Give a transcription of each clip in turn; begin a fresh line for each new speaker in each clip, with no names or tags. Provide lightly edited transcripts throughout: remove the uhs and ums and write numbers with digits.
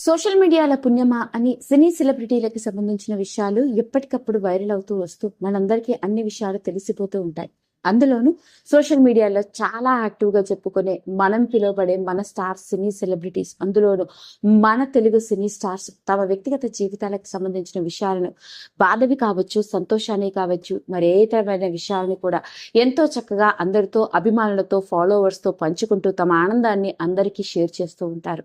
Social మీడియాల పుణ్యమా అని సినీ సెలబ్రిటీలకు సంబంధించిన విషయాలు ఎప్పటికప్పుడు వైరల్ అవుతూ వస్తూ మనందరికీ అన్ని విషయాలు తెలిసిపోతూ ఉంటాయి. అందులోనూ సోషల్ మీడియాలో చాలా యాక్టివ్గా చెప్పుకునే మనం పిలువబడే మన స్టార్స్ సినీ సెలబ్రిటీస్, అందులోనూ మన తెలుగు సినీ స్టార్స్ తమ వ్యక్తిగత జీవితాలకు సంబంధించిన విషయాలను, బాధవి కావచ్చు, సంతోషాన్ని కావచ్చు, మరి ఏ తరమైన విషయాలను కూడా ఎంతో చక్కగా అందరితో, అభిమానులతో, ఫాలోవర్స్తో పంచుకుంటూ తమ ఆనందాన్ని అందరికీ షేర్ చేస్తూ ఉంటారు.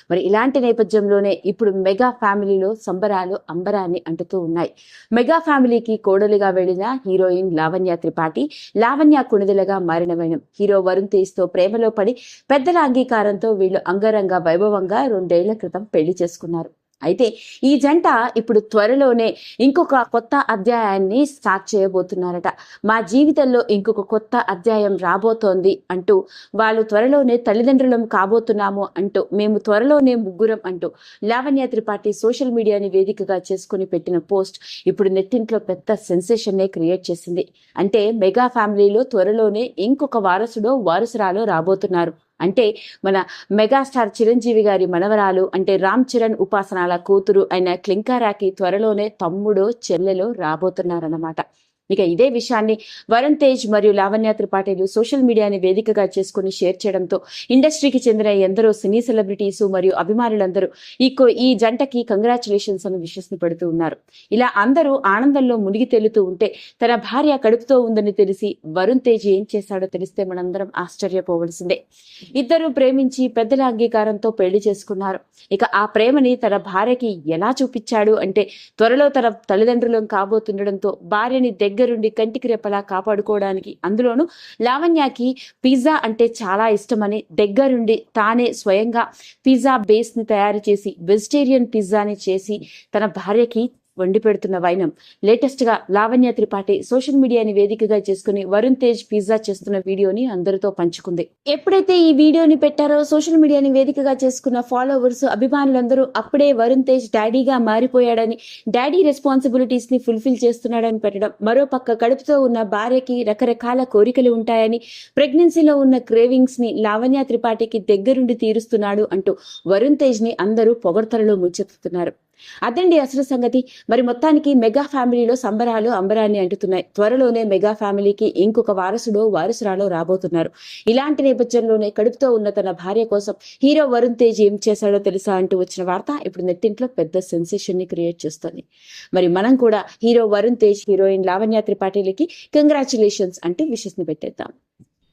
మరి ఇలాంటి నేపథ్యంలోనే ఇప్పుడు మెగా ఫ్యామిలీలో సంబరాలు అంబరాన్ని అంటుతూ ఉన్నాయి. మెగా ఫ్యామిలీకి కోడలిగా వెళ్లిన హీరోయిన్ లావణ్య త్రిపాఠి, లావణ్య కుణిదెలగా మారిన వైనం హీరో వరుణ్ తేజ్ తో ప్రేమలో పడి పెద్దల అంగీకారంతో వీళ్ళు అంగరంగ వైభవంగా 2 ఏళ్ల క్రితం పెళ్లి చేసుకున్నారు. అయితే ఈ జంట ఇప్పుడు త్వరలోనే ఇంకొక కొత్త అధ్యాయాన్ని స్టార్ట్ చేయబోతున్నారట. మా జీవితంలో ఇంకొక కొత్త అధ్యాయం రాబోతోంది అంటూ, వాళ్ళు త్వరలోనే తల్లిదండ్రులం కాబోతున్నాము అంటూ, మేము త్వరలోనే ముగ్గురం అంటూ లావణ్య త్రిపాఠి సోషల్ మీడియాని వేదికగా చేసుకుని పెట్టిన పోస్ట్ ఇప్పుడు నెట్టింట్లో పెద్ద సెన్సేషన్నే క్రియేట్ చేసింది. అంటే మెగా ఫ్యామిలీలో త్వరలోనే ఇంకొక వారసుడో వారసురాలో రాబోతున్నారు. అంటే మన మెగాస్టార్ చిరంజీవి గారి మనవరాలు, అంటే రామ్ చరణ్ ఉపాసనాల కూతురు అయిన క్లింకారాకి త్వరలోనే తమ్ముడో చెల్లెలో రాబోతున్నారన్నమాట. ఇక ఇదే విషయాన్ని వరుణ్ తేజ్ మరియు లావణ్య త్రిపాఠిలు సోషల్ మీడియాని వేదికగా చేసుకుని షేర్ చేయడంతో ఇండస్ట్రీకి చెందిన ఎందరో సినీ సెలబ్రిటీస్ మరియు అభిమానులందరూ ఈ జంటకి కంగ్రాచులేషన్స్ అని విషస్ని పెడుతూ ఉన్నారు. ఇలా అందరూ ఆనందంలో మునిగి తేలుతూ ఉంటే తన భార్య కడుపుతో ఉందని తెలిసి వరుణ్ తేజ్ ఏం చేశాడో తెలిస్తే మనందరం ఆశ్చర్యపోవలసిందే. ఇద్దరు ప్రేమించి పెద్దల అంగీకారంతో పెళ్లి చేసుకున్నారు. ఇక ఆ ప్రేమని తన భార్యకి ఎలా చూపించాడు అంటే, త్వరలో తన తల్లిదండ్రులం కాబోతుండడంతో భార్యని దగ్గరుండి కంటికి రెప్పలా కాపాడుకోవడానికి, అందులోనూ లావణ్యకి పిజ్జా అంటే చాలా ఇష్టమని దగ్గరుండి తానే స్వయంగా పిజ్జా బేస్ ని తయారు చేసి వెజిటేరియన్ పిజ్జాని చేసి తన భార్యకి వండి పెడుతున్న వైనం లేటెస్ట్ గా లావణ్య త్రిపాఠి సోషల్ మీడియాని వేదికగా చేసుకుని వరుణ్ తేజ్ పిజ్జా చేస్తున్న వీడియోని అందరితో పంచుకుంది. ఎప్పుడైతే ఈ వీడియోని పెట్టారో సోషల్ మీడియాని వేదికగా చేసుకున్న ఫాలోవర్స్, అభిమానులందరూ అప్పుడే వరుణ్ తేజ్ డాడీగా మారిపోయాడని, డాడీ రెస్పాన్సిబిలిటీస్ ని ఫుల్ఫిల్ చేస్తున్నాడని పెట్టడం, మరోపక్క కడుపుతో ఉన్న భార్యకి రకరకాల కోరికలు ఉంటాయని, ప్రెగ్నెన్సీలో ఉన్న క్రేవింగ్స్ ని లావణ్య త్రిపాఠికి దగ్గరుండి తీరుస్తున్నాడు అంటూ వరుణ్ తేజ్ ని అందరూ పొగడ్తలలో ముంచెత్తుతున్నారు. అదండి అసలు సంగతి. మరి మొత్తానికి మెగా ఫ్యామిలీలో సంబరాలు అంబరాన్ని అంటున్నాయి. త్వరలోనే మెగా ఫ్యామిలీకి ఇంకొక వారసుడో వారసురాలో రాబోతున్నారు. ఇలాంటి నేపథ్యంలోనే కడుపుతో ఉన్న తన భార్య కోసం హీరో వరుణ్ తేజ్ ఏం చేశాడో తెలుసా అంటూ వచ్చిన వార్త ఇప్పుడు నెట్టింట్లో పెద్ద సెన్సేషన్ ని క్రియేట్ చేస్తుంది. మరి మనం కూడా హీరో వరుణ్ తేజ్, హీరోయిన్ లావణ్య త్రిపాఠిలకి కంగ్రాచులేషన్స్ అంటూ విషెస్ ని పెట్టేద్దాం.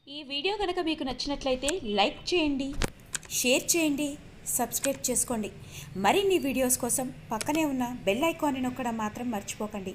ఈ వీడియో కనుక మీకు నచ్చినట్లయితే లైక్ చేయండి, షేర్ చేయండి, సబ్స్క్రైబ్ చేసుకోండి. మరిన్ని వీడియోస్ కోసం పక్కనే ఉన్న బెల్ ఐకాన్ని నొక్కడం మాత్రం మర్చిపోకండి.